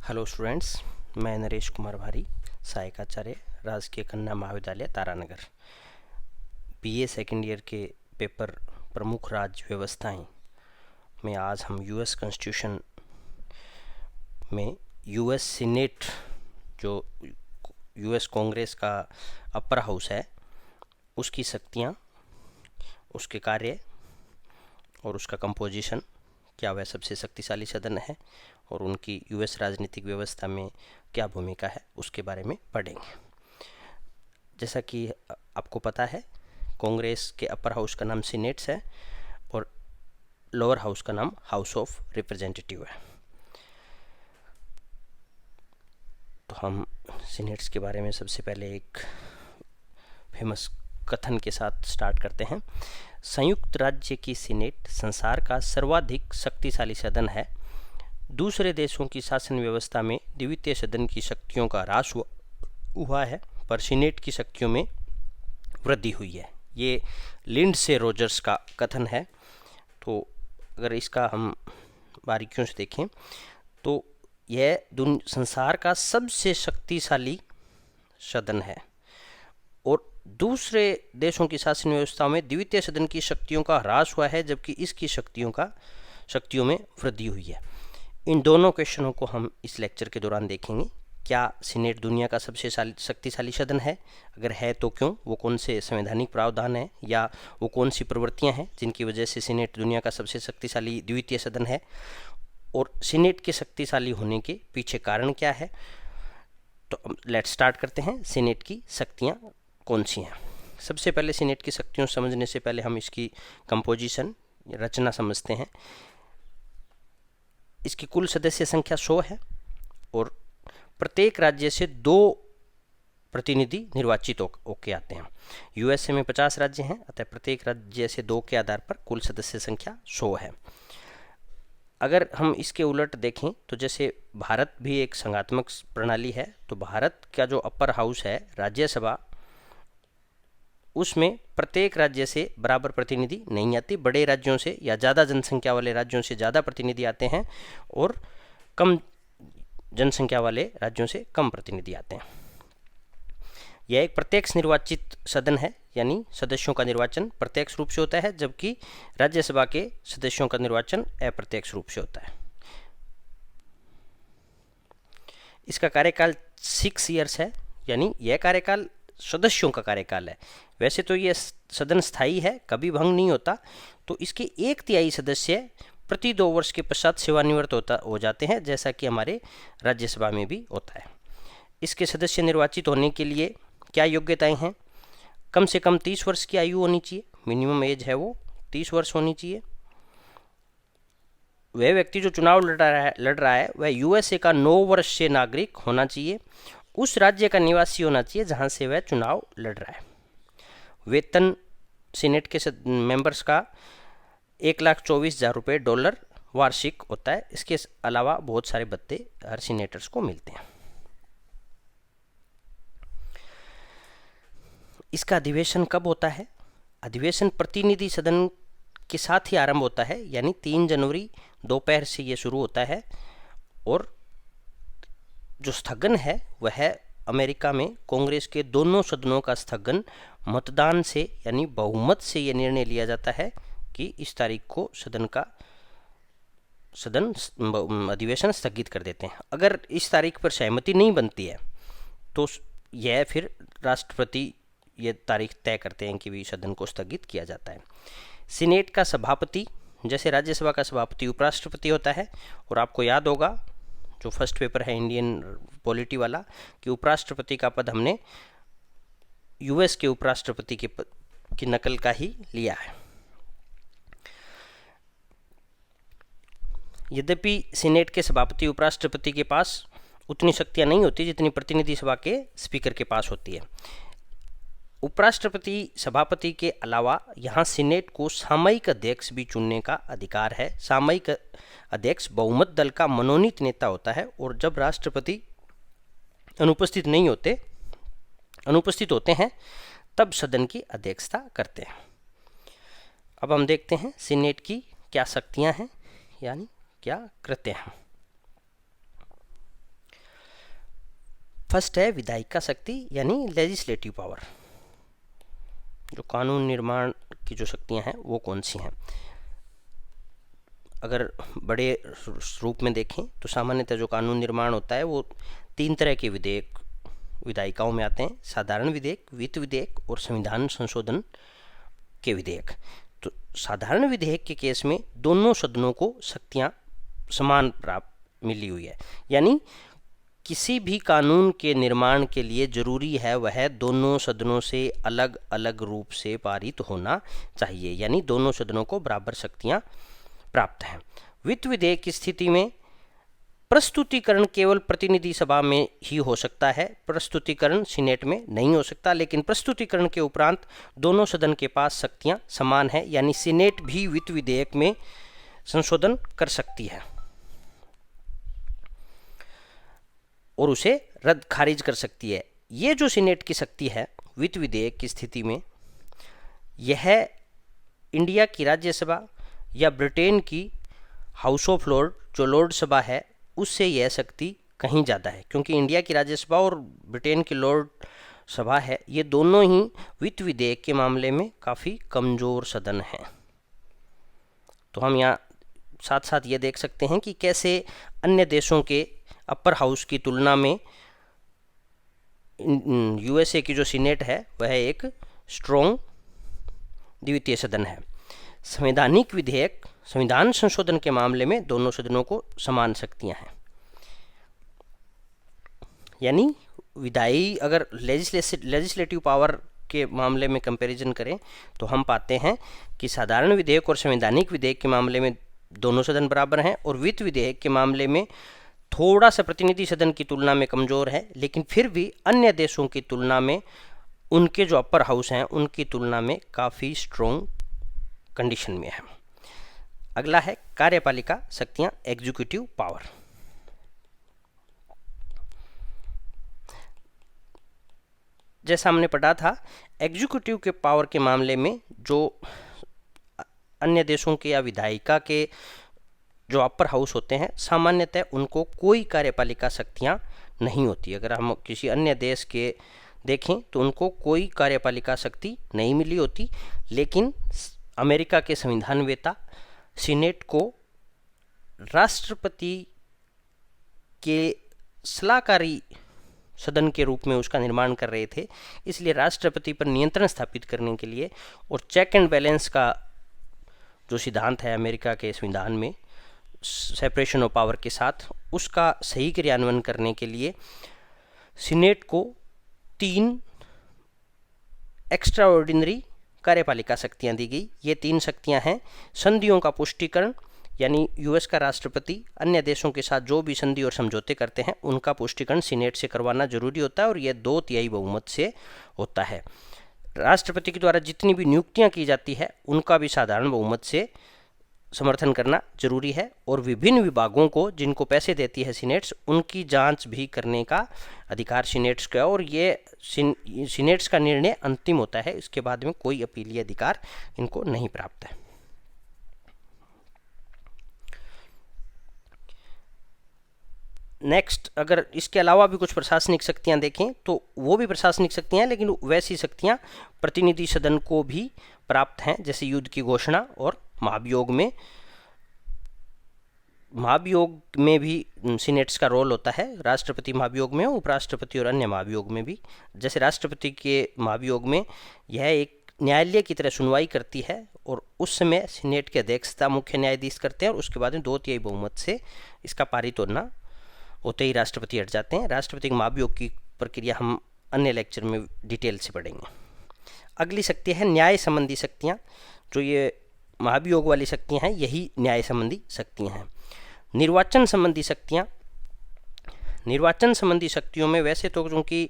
Hello students, मैं नरेश कुमार भारी, सहायक आचार्य, राजकीय कन्या महाविद्यालय तारानगर। बीए सेकेंड ईयर के पेपर प्रमुख राज्य व्यवस्थाएं में आज हम यूएस कॉन्स्टिट्यूशन में यूएस सीनेट, जो यूएस कांग्रेस का अपर हाउस है, उसकी शक्तियां, उसके कार्य और उसका कंपोजिशन, क्या वह सबसे शक्तिशाली सदन है और उनकी यूएस राजनीतिक व्यवस्था में क्या भूमिका है, उसके बारे में पढ़ेंगे। जैसा कि आपको पता है, कांग्रेस के अपर हाउस का नाम सीनेट्स है और लोअर हाउस का नाम हाउस ऑफ रिप्रेजेंटेटिव है। तो हम सीनेट्स के बारे में सबसे पहले एक फेमस कथन के साथ स्टार्ट करते हैं। संयुक्त राज्य की सीनेट संसार का सर्वाधिक शक्तिशाली सदन है। दूसरे देशों की शासन व्यवस्था में द्वितीय सदन की शक्तियों का ह्रास हुआ है, पर सीनेट की शक्तियों में वृद्धि हुई है। ये लिंडसे रोजर्स का कथन है। तो अगर इसका हम बारीकियों से देखें तो यह संसार का सबसे शक्तिशाली सदन है और दूसरे देशों की शासन व्यवस्था में द्वितीय सदन की शक्तियों का ह्रास हुआ है, जबकि इसकी शक्तियों में वृद्धि हुई है। इन दोनों क्वेश्चनों को हम इस लेक्चर के दौरान देखेंगे। क्या सीनेट दुनिया का सबसे शक्तिशाली सदन है? अगर है तो क्यों? वो कौन से संवैधानिक प्रावधान है या वो कौन सी प्रवृत्तियां हैं जिनकी वजह से सीनेट दुनिया का सबसे शक्तिशाली द्वितीय सदन है? और सीनेट के शक्तिशाली होने के पीछे कारण क्या है? तो लेट्स स्टार्ट करते हैं। सीनेट की शक्तियाँ कौन सी हैं? सबसे पहले सीनेट की शक्तियों समझने से पहले हम इसकी कंपोजिशन, रचना समझते हैं। इसकी कुल सदस्य संख्या 100 है और प्रत्येक राज्य से 2 प्रतिनिधि निर्वाचित होके आते हैं। यूएसए में 50 राज्य हैं, अतः प्रत्येक राज्य से 2 के आधार पर कुल सदस्य संख्या 100 है। अगर हम इसके उलट देखें तो जैसे भारत भी एक संघात्मक प्रणाली है, तो भारत का जो अपर हाउस है, राज्यसभा, उसमें प्रत्येक राज्य से बराबर प्रतिनिधि नहीं आती। बड़े राज्यों से या ज़्यादा जनसंख्या वाले राज्यों से ज़्यादा प्रतिनिधि आते हैं और कम जनसंख्या वाले राज्यों से कम प्रतिनिधि आते हैं। यह एक प्रत्यक्ष निर्वाचित सदन है, यानी सदस्यों का निर्वाचन प्रत्यक्ष रूप से होता है, जबकि राज्यसभा के सदस्यों का निर्वाचन अप्रत्यक्ष रूप से होता है। इसका कार्यकाल 6 ईयर्स है, यानी यह कार्यकाल सदस्यों का कार्यकाल है। वैसे तो यह सदन स्थायी है, कभी भंग नहीं होता। तो इसके 1/3 सदस्य प्रति 2 वर्ष के पश्चात सेवानिवृत्त हो जाते हैं, जैसा कि हमारे राज्यसभा में भी होता है। इसके सदस्य निर्वाचित होने के लिए क्या योग्यताएं हैं? कम से कम 30 वर्ष की आयु होनी चाहिए, मिनिमम एज है वो 30 वर्ष होनी चाहिए। वह व्यक्ति जो चुनाव लड़ रहा है वह यूएसए का 9 वर्ष से नागरिक होना चाहिए। उस राज्य का निवासी होना चाहिए जहां से वह चुनाव लड़ रहा है। वेतन सीनेट के मेंबर्स का $1,24,000 वार्षिक होता है। इसके अलावा बहुत सारे भत्ते हर सीनेटर्स को मिलते हैं। इसका अधिवेशन कब होता है? अधिवेशन प्रतिनिधि सदन के साथ ही आरंभ होता है, यानी 3 जनवरी दोपहर से ये शुरू होता है। और जो स्थगन है वह है अमेरिका में कांग्रेस के दोनों सदनों का स्थगन मतदान से, यानी बहुमत से ये निर्णय लिया जाता है कि इस तारीख को सदन अधिवेशन स्थगित कर देते हैं। अगर इस तारीख पर सहमति नहीं बनती है तो यह फिर राष्ट्रपति ये तारीख तय करते हैं कि भी सदन को स्थगित किया जाता है। सीनेट का सभापति, जैसे राज्यसभा का सभापति उपराष्ट्रपति होता है, और आपको याद होगा जो फर्स्ट पेपर है इंडियन पॉलिटी वाला, कि उपराष्ट्रपति का पद हमने यूएस के उपराष्ट्रपति के पद की नकल का ही लिया है। यद्यपि सीनेट के सभापति उपराष्ट्रपति के पास उतनी शक्तियां नहीं होती जितनी प्रतिनिधि सभा के स्पीकर के पास होती है। उपराष्ट्रपति सभापति के अलावा यहाँ सीनेट को सामयिक अध्यक्ष भी चुनने का अधिकार है। सामयिक अध्यक्ष बहुमत दल का मनोनीत नेता होता है और जब राष्ट्रपति अनुपस्थित होते हैं तब सदन की अध्यक्षता करते हैं। अब हम देखते हैं सीनेट की क्या शक्तियां हैं, यानी क्या कृत्य हैं। फर्स्ट है विधायिका शक्ति यानी लेजिस्लेटिव पावर, जो कानून निर्माण की जो शक्तियां हैं वो कौन सी हैं। अगर बड़े रूप में देखें तो सामान्यतः जो कानून निर्माण होता है वो 3 तरह के विधेयक विधायिकाओं में आते हैं, साधारण विधेयक, वित्त विधेयक और संविधान संशोधन के विधेयक। तो साधारण विधेयक के केस में दोनों सदनों को शक्तियां समान प्राप्त मिली हुई है, यानी किसी भी कानून के निर्माण के लिए जरूरी है वह दोनों सदनों से अलग अलग रूप से पारित होना चाहिए, यानी दोनों सदनों को बराबर शक्तियां प्राप्त हैं। वित्त विधेयक की स्थिति में प्रस्तुतिकरण केवल प्रतिनिधि सभा में ही हो सकता है, प्रस्तुतिकरण सीनेट में नहीं हो सकता, लेकिन प्रस्तुतिकरण के उपरांत दोनों सदन के पास शक्तियां समान है, यानी सीनेट भी वित्त विधेयक में संशोधन कर सकती है और उसे रद्द खारिज कर सकती है। ये जो सीनेट की शक्ति है वित्त विधेयक की स्थिति में, यह इंडिया की राज्यसभा या ब्रिटेन की हाउस ऑफ लॉर्ड जो लॉर्ड सभा है उससे यह शक्ति कहीं ज़्यादा है, क्योंकि इंडिया की राज्यसभा और ब्रिटेन की लॉर्ड सभा है, ये दोनों ही वित्त विधेयक के मामले में काफ़ी कमज़ोर सदन हैं। तो हम यहाँ साथ साथ ये देख सकते हैं कि कैसे अन्य देशों के अपर हाउस की तुलना में यूएसए की जो सीनेट है वह एक स्ट्रॉन्ग द्वितीय सदन है। संवैधानिक विधेयक, संविधान संशोधन के मामले में दोनों सदनों को समान शक्तियां हैं, यानी विधायी अगर लेजिस्लेटिव पावर के मामले में कंपैरिजन करें तो हम पाते हैं कि साधारण विधेयक और संवैधानिक विधेयक के मामले में दोनों सदन बराबर हैं और वित्त विधेयक के मामले में थोड़ा सा प्रतिनिधि सदन की तुलना में कमज़ोर है, लेकिन फिर भी अन्य देशों की तुलना में उनके जो अपर हाउस हैं उनकी तुलना में काफ़ी स्ट्रॉन्ग कंडीशन में है। अगला है कार्यपालिका शक्तियां, एग्जीक्यूटिव पावर। जैसा हमने पढ़ा था, एग्जीक्यूटिव के पावर के मामले में जो अन्य देशों के या विधायिका के जो अपर हाउस होते हैं सामान्यतः उनको कोई कार्यपालिका शक्तियां नहीं होती। अगर हम किसी अन्य देश के देखें तो उनको कोई कार्यपालिका शक्ति नहीं मिली होती, लेकिन अमेरिका के संविधान वेता सीनेट को राष्ट्रपति के सलाहकारी सदन के रूप में उसका निर्माण कर रहे थे, इसलिए राष्ट्रपति पर नियंत्रण स्थापित करने के लिए और चेक एंड बैलेंस का जो सिद्धांत है अमेरिका के संविधान में सेपरेशन ऑफ पावर के साथ, उसका सही क्रियान्वयन करने के लिए सीनेट को 3 एक्स्ट्रा ऑर्डिनरी कार्यपालिका शक्तियां दी गई। ये 3 शक्तियां हैं संधियों का पुष्टिकरण, यानी यूएस का राष्ट्रपति अन्य देशों के साथ जो भी संधि और समझौते करते हैं उनका पुष्टिकरण सीनेट से करवाना जरूरी होता है और यह 2/3 बहुमत से होता है। राष्ट्रपति के द्वारा जितनी भी नियुक्तियां की जाती है उनका भी साधारण बहुमत से समर्थन करना जरूरी है और विभिन्न विभागों को जिनको पैसे देती है सीनेट्स उनकी जांच भी करने का अधिकार सीनेट्स का, और ये सीनेट्स का निर्णय अंतिम होता है, इसके बाद में कोई अपीलीय अधिकार इनको नहीं प्राप्त है। नेक्स्ट, अगर इसके अलावा भी कुछ प्रशासनिक शक्तियां देखें तो वो भी प्रशासनिक शक्तियां हैं, लेकिन वैसी शक्तियां प्रतिनिधि सदन को भी प्राप्त हैं, जैसे युद्ध की घोषणा और महाभियोग में भी सीनेट्स का रोल होता है। राष्ट्रपति महाभियोग में, उपराष्ट्रपति और अन्य महाभियोग में भी। जैसे राष्ट्रपति के महाभियोग में यह एक न्यायालय की तरह सुनवाई करती है और उस समय सीनेट की अध्यक्षता मुख्य न्यायाधीश करते हैं और उसके बाद में 2/3 बहुमत से इसका पारित होते ही राष्ट्रपति हट जाते हैं। राष्ट्रपति के महाभियोग की प्रक्रिया हम अन्य लेक्चर में डिटेल से पढ़ेंगे। अगली शक्ति है न्याय संबंधी शक्तियाँ। जो ये महाभियोग वाली शक्तियाँ हैं यही न्याय संबंधी शक्तियाँ हैं। निर्वाचन संबंधी शक्तियाँ, निर्वाचन संबंधी शक्तियों में वैसे तो क्योंकि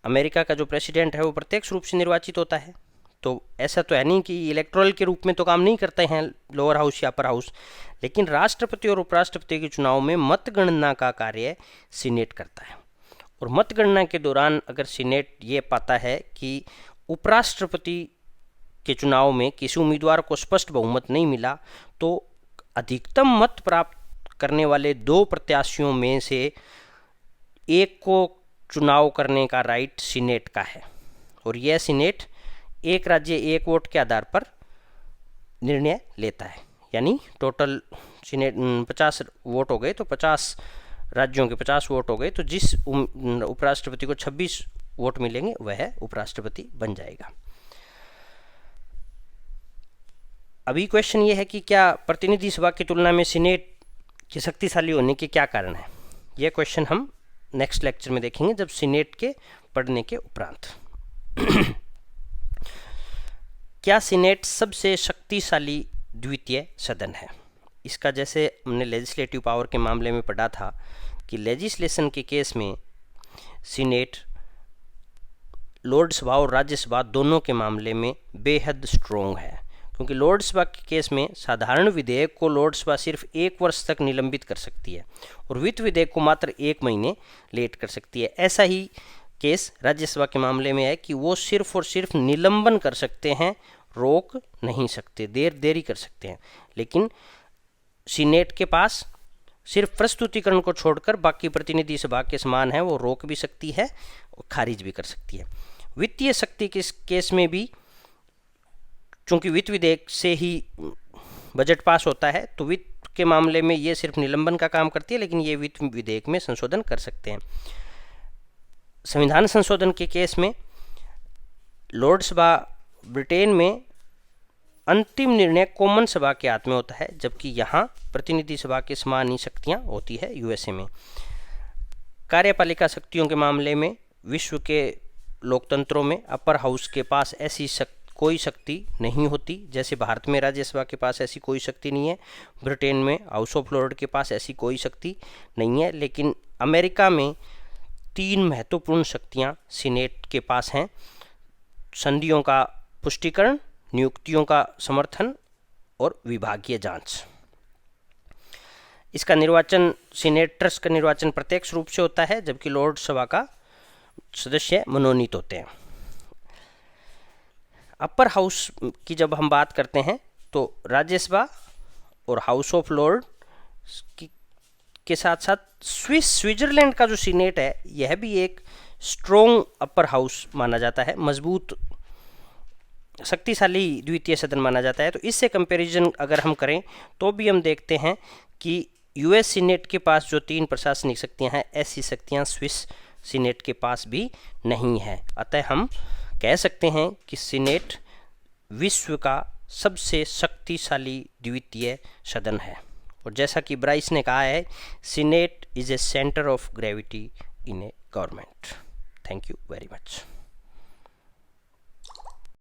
अमेरिका का जो प्रेसिडेंट है वो प्रत्यक्ष रूप से निर्वाचित होता है, तो ऐसा तो है नहीं कि इलेक्टोरल के रूप में तो काम नहीं करते हैं लोअर हाउस या अपर हाउस, लेकिन राष्ट्रपति और उपराष्ट्रपति के चुनाव में मतगणना का कार्य सीनेट करता है। और मतगणना के दौरान अगर सीनेट ये पाता है कि उपराष्ट्रपति के चुनाव में किसी उम्मीदवार को स्पष्ट बहुमत नहीं मिला, तो अधिकतम मत प्राप्त करने वाले 2 प्रत्याशियों में से एक को चुनाव करने का राइट सीनेट का है, और यह सीनेट एक राज्य एक वोट के आधार पर निर्णय लेता है। यानी टोटल सीनेट 50 वोट हो गए तो 50 राज्यों के 50 वोट हो गए, तो जिस उपराष्ट्रपति को 26 वोट मिलेंगे वह उपराष्ट्रपति बन जाएगा। अभी क्वेश्चन ये है कि क्या प्रतिनिधि सभा की तुलना में सीनेट के शक्तिशाली होने के क्या कारण है। यह क्वेश्चन हम नेक्स्ट लेक्चर में देखेंगे जब सीनेट के पढ़ने के उपरांत। क्या सीनेट सबसे शक्तिशाली द्वितीय सदन है। इसका जैसे हमने लेजिस्लेटिव पावर के मामले में पढ़ा था कि लेजिस्लेशन के केस में सीनेट लोकसभा और राज्यसभा दोनों के मामले में बेहद स्ट्रोंग है, क्योंकि लोकसभा के केस में साधारण विधेयक को लोकसभा सिर्फ 1 वर्ष तक निलंबित कर सकती है और वित्त विधेयक को मात्र 1 महीने लेट कर सकती है। ऐसा ही केस राज्यसभा के मामले में है कि वो सिर्फ और सिर्फ निलंबन कर सकते हैं, रोक नहीं सकते, देरी कर सकते हैं। लेकिन सीनेट के पास सिर्फ प्रस्तुतिकरण को छोड़कर बाकी प्रतिनिधि सभा के समान है, वो रोक भी सकती है और खारिज भी कर सकती है। वित्तीय शक्ति के केस में भी चूंकि वित्त विधेयक से ही बजट पास होता है, तो वित्त के मामले में ये सिर्फ निलंबन का काम करती है, लेकिन ये वित्त विधेयक में संशोधन कर सकते हैं। संविधान संशोधन के केस में लोकसभा ब्रिटेन में अंतिम निर्णय कॉमन सभा के हाथ में होता है, जबकि यहाँ प्रतिनिधि सभा के समान ही शक्तियाँ होती है यूएसए में। कार्यपालिका शक्तियों के मामले में विश्व के लोकतंत्रों में अपर हाउस के पास ऐसी कोई शक्ति नहीं होती, जैसे भारत में राज्यसभा के पास ऐसी कोई शक्ति नहीं है, ब्रिटेन में हाउस ऑफ लॉर्ड के पास ऐसी कोई शक्ति नहीं है। लेकिन अमेरिका में 3 महत्वपूर्ण शक्तियाँ सीनेट के पास हैं: संधियों का पुष्टिकरण, नियुक्तियों का समर्थन और विभागीय जांच। इसका निर्वाचन, सीनेटर्स का निर्वाचन प्रत्यक्ष रूप से होता है, जबकि लोकसभा का सदस्य मनोनीत होते हैं। अपर हाउस की जब हम बात करते हैं तो राज्यसभा और हाउस ऑफ लॉर्ड के साथ साथ स्विट्जरलैंड का जो सीनेट है, यह भी एक स्ट्रोंग अपर हाउस माना जाता है, मजबूत शक्तिशाली द्वितीय सदन माना जाता है। तो इससे कंपैरिजन अगर हम करें तो भी हम देखते हैं कि यूएस सीनेट के पास जो 3 प्रशासनिक शक्तियां हैं, ऐसी शक्तियां स्विस सीनेट के पास भी नहीं है। अतः हम कह सकते हैं कि सीनेट विश्व का सबसे शक्तिशाली द्वितीय सदन है। और जैसा कि ब्राइस ने कहा है, senate is a centre of gravity in A government. Thank you very much.